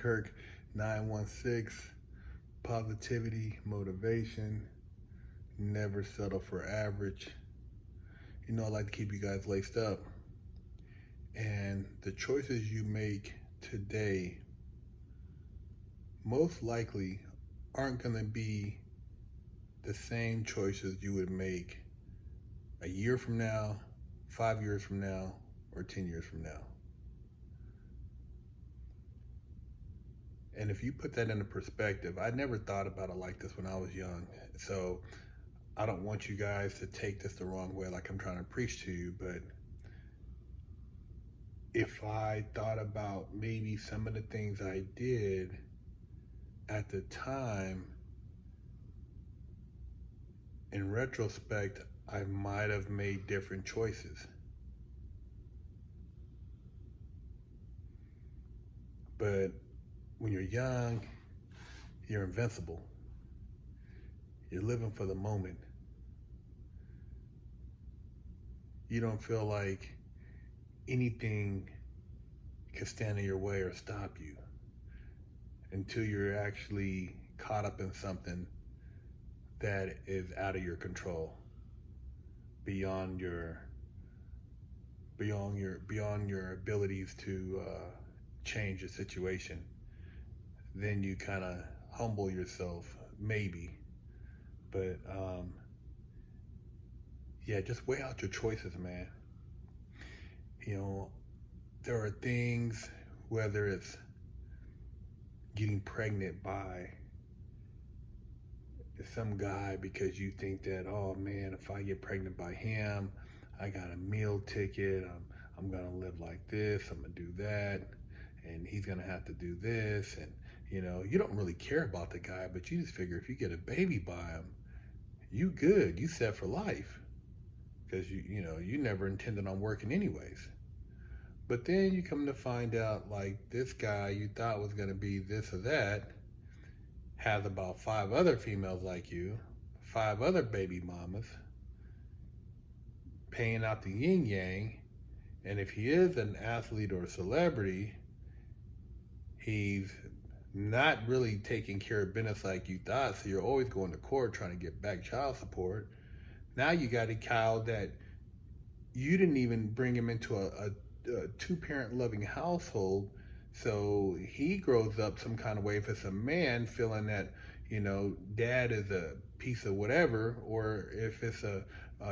Big Herc916, positivity, motivation, never settle for average. You know, I like to keep you guys laced up. And the choices you make today most likely aren't going to be the same choices you would make a year from now, 5 years from now, or 10 years from now. And if you put that into perspective, I never thought about it like this when I was young. So I don't want you guys to take this the wrong way, like I'm trying to preach to you, but if I thought about maybe some of the things I did at the time, in retrospect, I might have made different choices. But when you're young, you're invincible. You're living for the moment. You don't feel like anything can stand in your way or stop you until you're actually caught up in something that is out of your control, beyond your abilities to change the situation. Then you kind of humble yourself, maybe. But yeah, just weigh out your choices, man. You know, there are things, whether it's getting pregnant by some guy because you think that, oh man, if I get pregnant by him, I got a meal ticket, I'm gonna live like this, I'm gonna do that, and he's gonna have to do this, and you know, you don't really care about the guy, but you just figure if you get a baby by him, you good, you set for life, because you never intended on working anyways. But then you come to find out, like, this guy you thought was gonna be this or that has about 5 other females like you, 5 other baby mamas, paying out the yin yang, and if he is an athlete or a celebrity, he's not really taking care of business like you thought, so you're always going to court trying to get back child support. Now you got a child that you didn't even bring him into a two-parent loving household, so he grows up some kind of way, if it's a man, feeling that, dad is a piece of whatever, or if it's a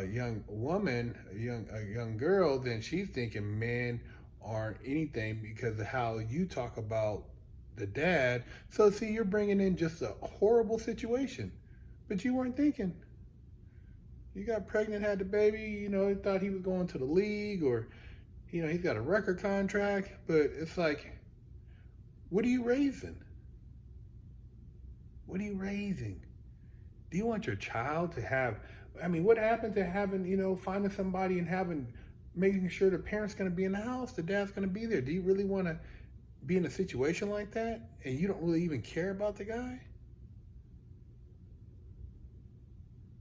young woman, a young girl, then she's thinking men aren't anything because of how you talk about the dad. So see, you're bringing in just a horrible situation, but you weren't thinking. You got pregnant, had the baby, thought he was going to the league, or he's got a record contract, but it's like, what are you raising? What are you raising? Do you want your child to have, what happened to having, finding somebody and making sure the parent's going to be in the house, the dad's going to be there? Do you really want to be in a situation like that and you don't really even care about the guy?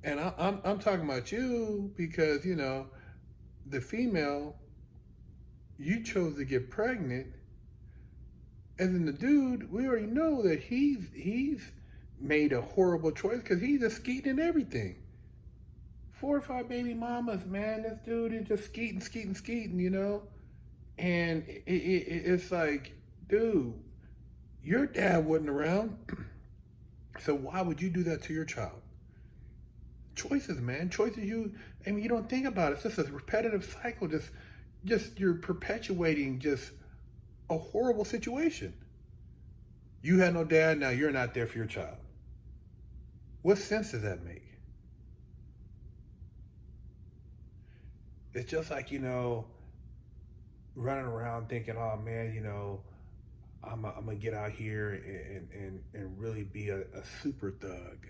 And I'm talking about you because, the female, you chose to get pregnant, and then the dude, we already know that he's made a horrible choice because he's just skeeting and everything. 4 or 5 baby mamas, man. This dude is just skeeting, and it's like, dude, your dad wasn't around, so why would you do that to your child? Choices, man. Choices you don't think about it. It's just a repetitive cycle. Just you're perpetuating just a horrible situation. You had no dad, now you're not there for your child. What sense does that make? It's just like, running around thinking, oh man, I'm gonna get out here and really be a super thug,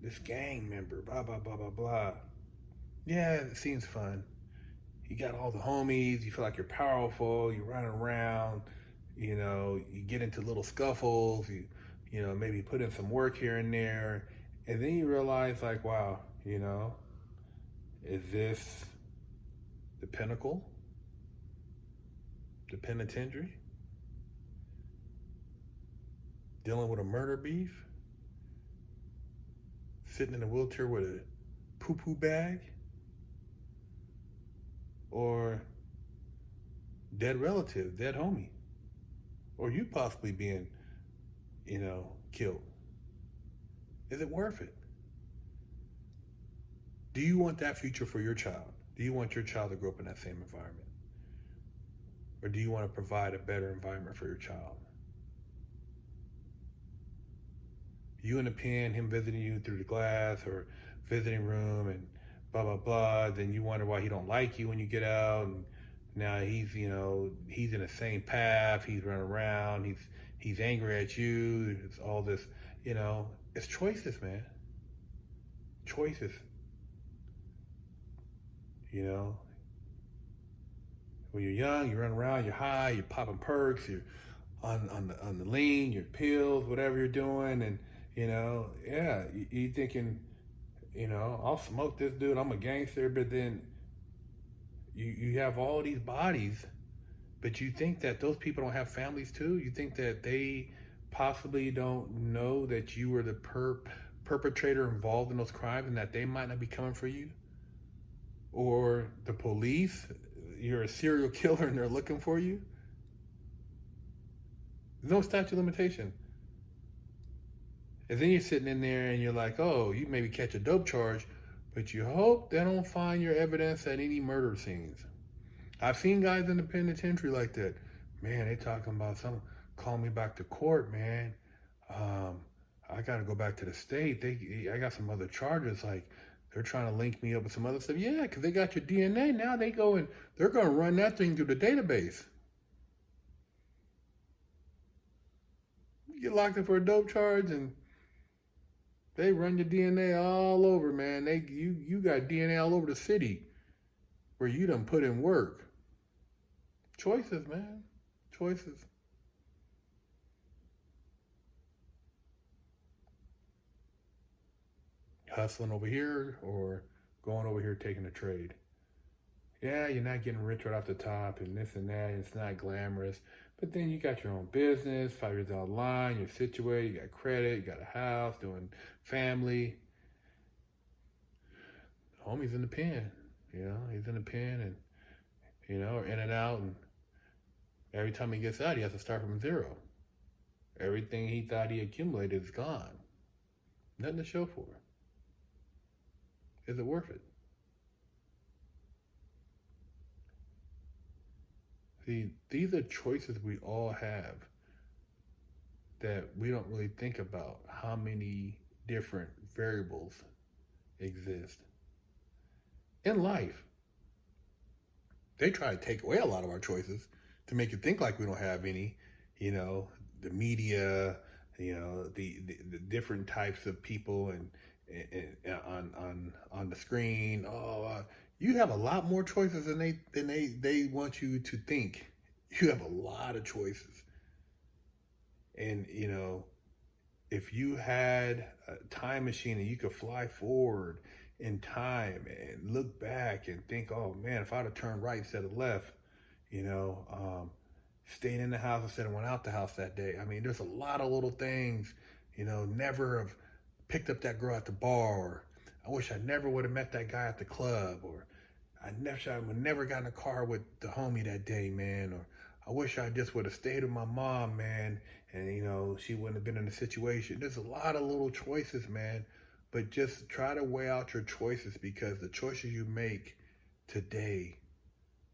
this gang member, blah, blah, blah, blah, blah. Yeah, it seems fun. You got all the homies, you feel like you're powerful, you're running around, you get into little scuffles, you maybe put in some work here and there, and then you realize, like, wow, is this the pinnacle? The penitentiary? dealing with a murder beef, sitting in a wheelchair with a poo-poo bag, or dead relative, dead homie, or you possibly being, killed. Is it worth it? Do you want that future for your child? Do you want your child to grow up in that same environment? Or do you want to provide a better environment for your child? You in the pen, him visiting you through the glass or visiting room and blah, blah, blah. Then you wonder why he don't like you when you get out. And now he's in the same path. He's running around. He's angry at you. It's all this, it's choices, man. Choices. When you're young, you run around, you're high, you're popping perks, you're on the lean, your pills, whatever you're doing, and you thinking, I'll smoke this dude, I'm a gangster, but then you have all these bodies, but you think that those people don't have families too? You think that they possibly don't know that you were the perpetrator involved in those crimes and that they might not be coming for you? Or the police, you're a serial killer and they're looking for you? There's no statute of limitation. And then you're sitting in there and you're like, oh, you maybe catch a dope charge, but you hope they don't find your evidence at any murder scenes. I've seen guys in the penitentiary like that. Man, they talking about call me back to court, man. I got to go back to the state. I got some other charges, like they're trying to link me up with some other stuff. Yeah, because they got your DNA. Now they're going to run that thing through the database. You get locked up for a dope charge and they run your DNA all over, man. You got DNA all over the city where you done put in work. Choices, man. Choices. Hustling over here or going over here taking a trade. Yeah, you're not getting rich right off the top and this and that. And it's not glamorous. But then you got your own business, 5 years down the line, you're situated, you got credit, you got a house, doing family. Homie's in the pen. He's in the pen and, in and out. And every time he gets out, he has to start from zero. Everything he thought he accumulated is gone. Nothing to show for it. Is it worth it? See, these are choices we all have that we don't really think about how many different variables exist in life. They try to take away a lot of our choices to make it think like we don't have any. The media, the different types of people and on the screen. You have a lot more choices than they want you to think. You have a lot of choices. And if you had a time machine and you could fly forward in time and look back and think, oh man, if I'd have turned right instead of left, staying in the house instead of went out the house that day. I mean, there's a lot of little things, never have picked up that girl at the bar, or I wish I never would have met that guy at the club, or I would never got in a car with the homie that day, man, or I wish I just would have stayed with my mom, man, and she wouldn't have been in the situation. There's a lot of little choices, man, but just try to weigh out your choices, because the choices you make today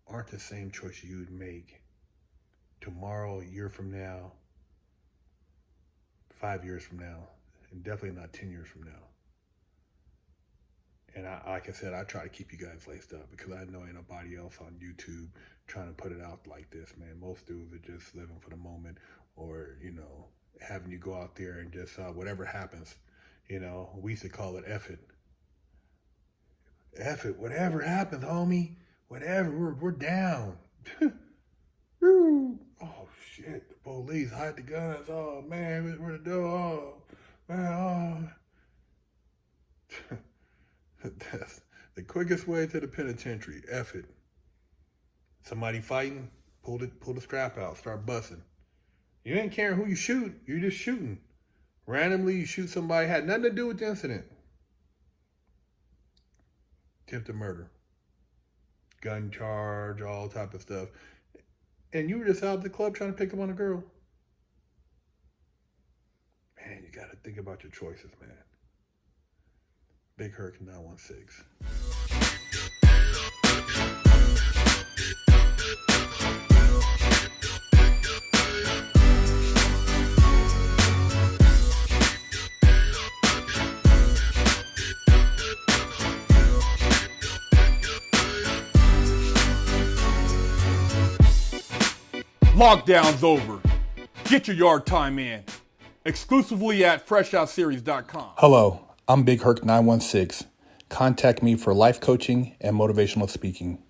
aren't the same choices you would make tomorrow, a year from now, 5 years from now, and definitely not 10 years from now. And like I said, I try to keep you guys laced up because I know ain't nobody else on YouTube trying to put it out like this, man. Most dudes are just living for the moment, or, having you go out there and just, whatever happens, we used to call it F it. F it, whatever happens, homie, whatever, we're down. Oh, shit, the police hide the guns. Oh, man, where the door? Oh, man, oh. That's the quickest way to the penitentiary. F it. Somebody fighting, pull the strap out, start busting. You ain't caring who you shoot. You're just shooting. Randomly, you shoot somebody, had nothing to do with the incident. Attempted murder. Gun charge, all type of stuff. And you were just out at the club trying to pick up on a girl. Man, you got to think about your choices, man. Big Herc916. Lockdown's over. Get your yard time in. Exclusively at FreshOutSeries.com. Hello, I'm Big Herc916. Contact me for life coaching and motivational speaking.